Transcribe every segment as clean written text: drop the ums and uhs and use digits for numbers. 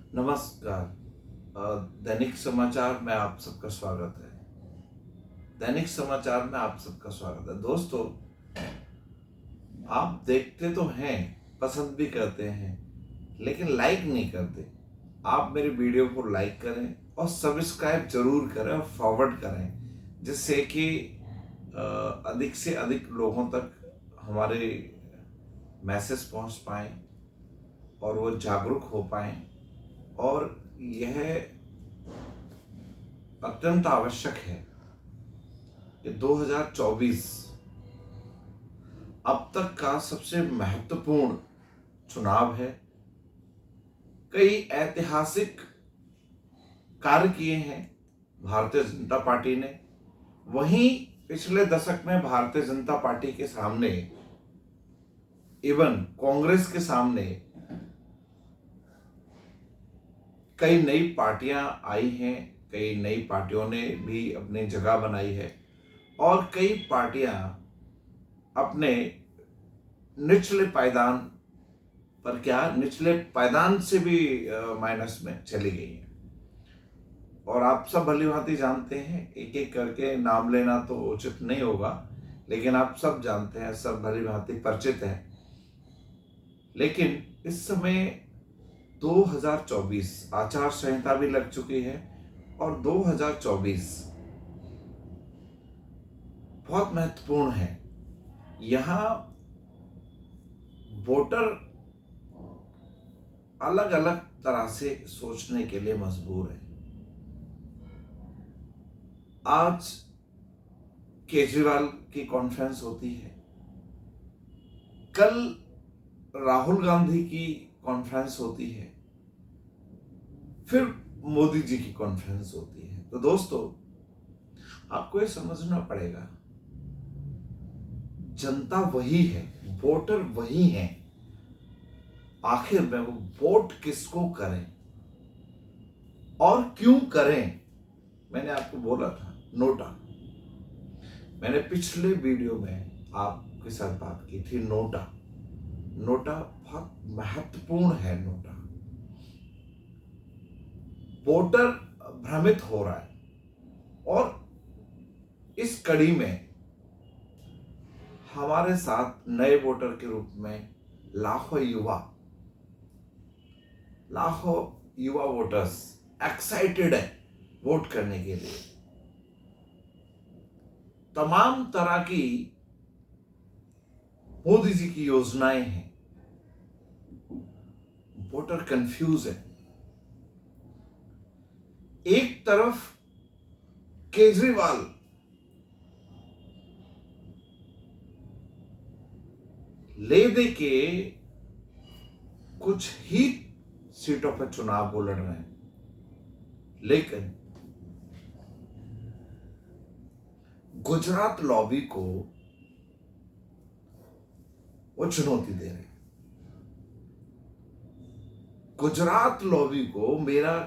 नमस्कार। दैनिक समाचार में आप सबका स्वागत है। दैनिक समाचार में आप सबका स्वागत है। दोस्तों, आप देखते तो हैं, पसंद भी करते हैं, लेकिन लाइक नहीं करते। आप मेरे वीडियो को लाइक करें और सब्सक्राइब जरूर करें और फॉरवर्ड करें, जिससे कि अधिक से अधिक लोगों तक हमारे मैसेज पहुंच पाए और वो जागरूक हो पाए। और यह अत्यंत आवश्यक है कि 2024 अब तक का सबसे महत्वपूर्ण चुनाव है। कई ऐतिहासिक कार्य किए हैं भारतीय जनता पार्टी ने। वहीं पिछले दशक में भारतीय जनता पार्टी के सामने, इवन कांग्रेस के सामने, कई नई पार्टियां आई हैं। कई नई पार्टियों ने भी अपनी जगह बनाई है और कई पार्टियां अपने निचले पायदान पर, क्या निचले पायदान से भी माइनस में चली गई हैं। और आप सब भली भांति जानते हैं, एक एक करके नाम लेना तो उचित नहीं होगा, लेकिन आप सब जानते हैं, सब भली भांति परिचित हैं। लेकिन इस समय 2024 आचार संहिता भी लग चुकी है और 2024 बहुत महत्वपूर्ण है। यहां वोटर अलग अलग तरह से सोचने के लिए मजबूर है। आज केजरीवाल की कॉन्फ्रेंस होती है, कल राहुल गांधी की कॉन्फ्रेंस होती है, फिर मोदी जी की कॉन्फ्रेंस होती है। तो दोस्तों, आपको ये समझना पड़ेगा, जनता वही है, वोटर वही है। आखिर में वो वोट किसको करें और क्यों करें? मैंने आपको बोला था नोटा। मैंने पिछले वीडियो में आपके साथ बात की थी नोटा। नोटा बहुत महत्वपूर्ण है। नोटा, वोटर भ्रमित हो रहा है और इस कड़ी में हमारे साथ नए वोटर के रूप में लाखों युवा वोटर्स एक्साइटेड है वोट करने के लिए। तमाम तरह की मोदी जी की योजनाएं हैं। वोटर कंफ्यूज है। एक तरफ केजरीवाल ले दे के कुछ ही सीटों पर चुनाव वो लड़ रहे हैं, लेकिन गुजरात लॉबी को वो चुनौती दे रहे हैं। गुजरात लॉबी को, मेरा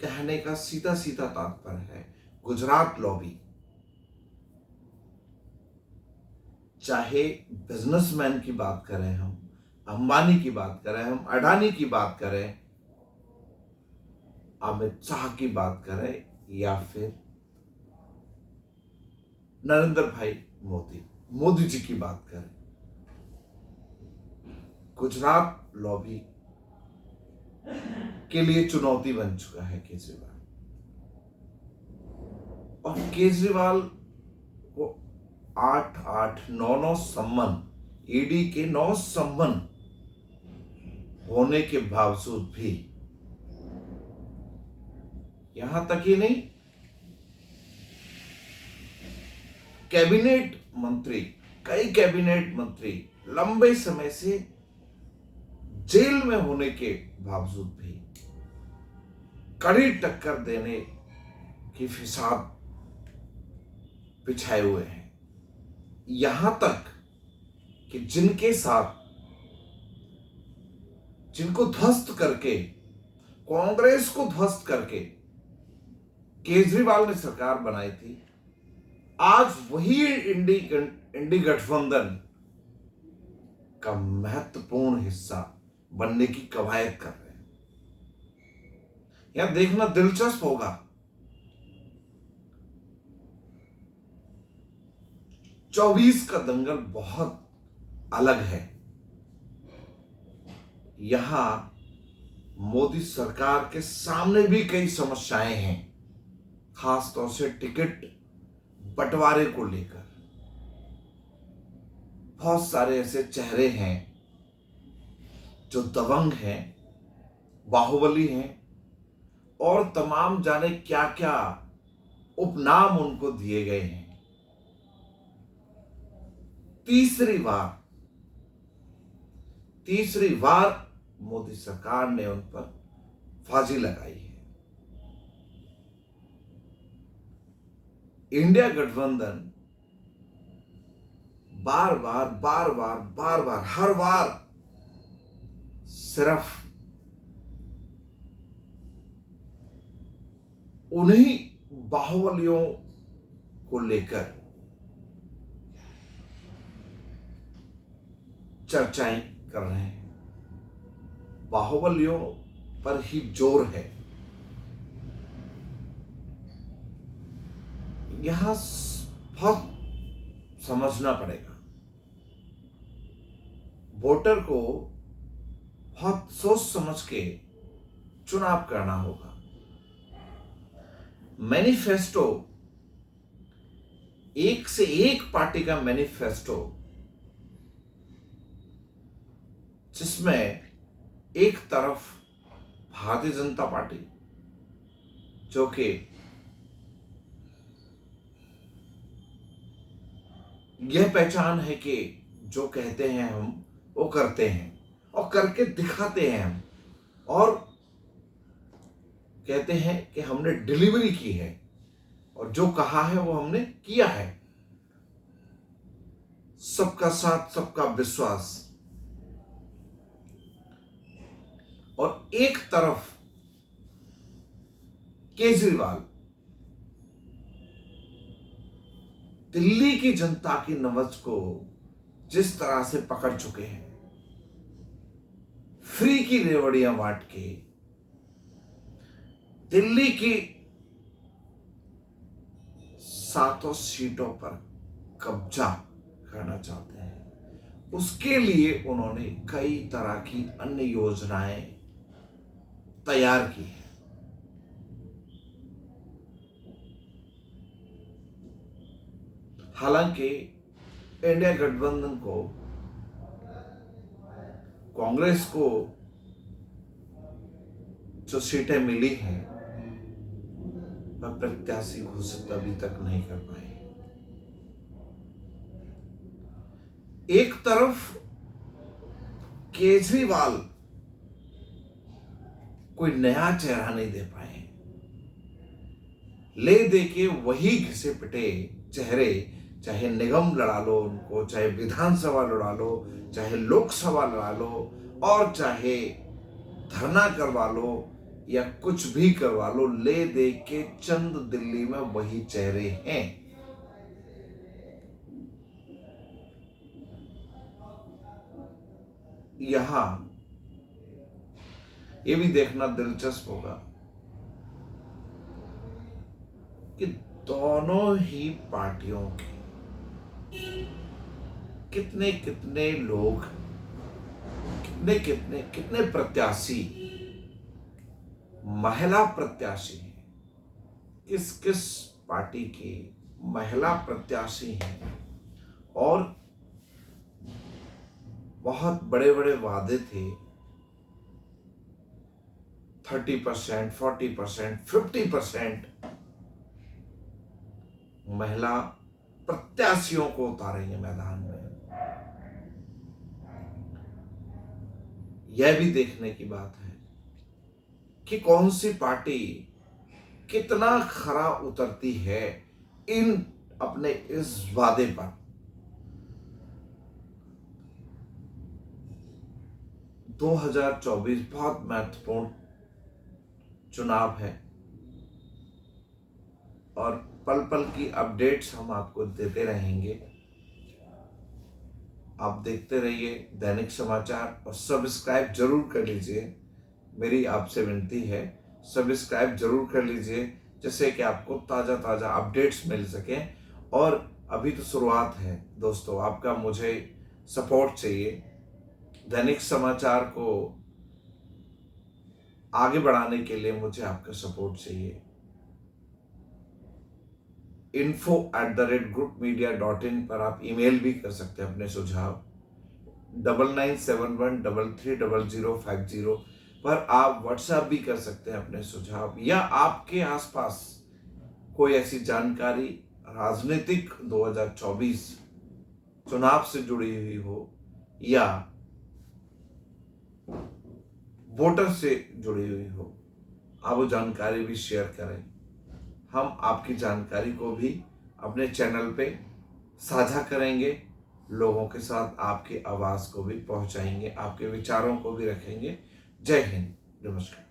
कहने का सीधा सीधा तात्पर्य है, गुजरात लॉबी, चाहे बिजनेसमैन की बात करें हम, अंबानी की बात करें हम, अडानी की बात करें, अमित शाह की बात करें, या फिर नरेंद्र भाई मोदी जी की बात करें, गुजरात लॉबी के लिए चुनौती बन चुका है केजरीवाल। और केजरीवाल को 8-9 सम्मन, ईडी के 9 सम्मन होने के बावजूद भी, यहां तक ही नहीं, कैबिनेट मंत्री, कई कैबिनेट मंत्री लंबे समय से जेल में होने के बावजूद भी कड़ी टक्कर देने की फिसाद बिछाए हुए हैं। यहां तक कि जिनको ध्वस्त करके, कांग्रेस को ध्वस्त करके केजरीवाल ने सरकार बनाई थी, आज वही इंडी गठबंधन का महत्वपूर्ण हिस्सा बनने की कवायद कर रहे हैं। यहां देखना दिलचस्प होगा, 24 का दंगल बहुत अलग है। यहां मोदी सरकार के सामने भी कई समस्याएं हैं, खासतौर से टिकट बंटवारे को लेकर। बहुत सारे ऐसे चेहरे हैं जो दबंग हैं, बाहुबली हैं, और तमाम जाने क्या क्या उपनाम उनको दिए गए हैं। तीसरी बार मोदी सरकार ने उन पर फांसी लगाई है। इंडिया गठबंधन बार बार हर बार सिर्फ उन्हीं बाहुबलियों को लेकर चर्चाएं कर रहे हैं। बाहुबलियों पर ही जोर है। यहां बहुत समझना पड़ेगा, वोटर को बहुत सोच समझ के चुनाव करना होगा। मैनिफेस्टो, एक से एक पार्टी का मैनिफेस्टो, जिसमें एक तरफ भारतीय जनता पार्टी जो कि यह पहचान है कि जो कहते हैं हम वो करते हैं और करके दिखाते हैं हम, और कहते हैं कि हमने डिलीवरी की है और जो कहा है वो हमने किया है। सबका साथ, सबका विश्वास। और एक तरफ केजरीवाल दिल्ली की जनता की नब्ज को जिस तरह से पकड़ चुके हैं, फ्री की रेवड़ियां बांट के दिल्ली की 7 सीटों पर कब्जा करना चाहते हैं। उसके लिए उन्होंने कई तरह की अन्य योजनाएं तैयार की है। हालांकि इंडिया गठबंधन को, कांग्रेस को जो सीटें मिली हैं, वह प्रत्याशी घोषित अभी तक नहीं कर पाए। एक तरफ केजरीवाल कोई नया चेहरा नहीं दे पाए, ले दे के वही घिसे पिटे चेहरे, चाहे निगम लड़ा लो उनको, चाहे विधानसभा लड़ा लो, चाहे लोकसभा लड़ा लो, और चाहे धरना करवा लो या कुछ भी करवा लो, ले दे के चंद दिल्ली में वही चेहरे हैं। यहां ये भी देखना दिलचस्प होगा कि दोनों ही पार्टियों के कितने कितने लोग, कितने प्रत्याशी महिला प्रत्याशी हैं, किस किस पार्टी के महिला प्रत्याशी हैं, और बहुत बड़े बड़े वादे थे, 30%, 40%, 50% महिला प्रत्याशियों को उतारेंगे मैदान में। यह भी देखने की बात है कि कौन सी पार्टी कितना खरा उतरती है इन अपने इस वादे पर। - 2024 बहुत महत्वपूर्ण चुनाव है और पल पल की अपडेट्स हम आपको देते रहेंगे। आप देखते रहिए दैनिक समाचार और सब्सक्राइब जरूर कर लीजिए, मेरी आपसे विनती है। सब्सक्राइब जरूर कर लीजिए, जिससे कि आपको ताज़ा ताज़ा अपडेट्स मिल सकें। और अभी तो शुरुआत है दोस्तों, आपका मुझे सपोर्ट चाहिए। दैनिक समाचार को आगे बढ़ाने के लिए मुझे आपका सपोर्ट चाहिए। info@groupmedia.in पर आप ईमेल भी कर सकते हैं अपने सुझाव। 9971330050 पर आप व्हाट्सएप भी कर सकते हैं अपने सुझाव, या आपके आसपास कोई ऐसी जानकारी राजनीतिक 2024 चुनाव से जुड़ी हुई हो या वोटर से जुड़ी हुई हो, आप वो जानकारी भी शेयर करें। हम आपकी जानकारी को भी अपने चैनल पे साझा करेंगे, लोगों के साथ आपकी आवाज़ को भी पहुंचाएंगे, आपके विचारों को भी रखेंगे। जय हिंद, नमस्कार।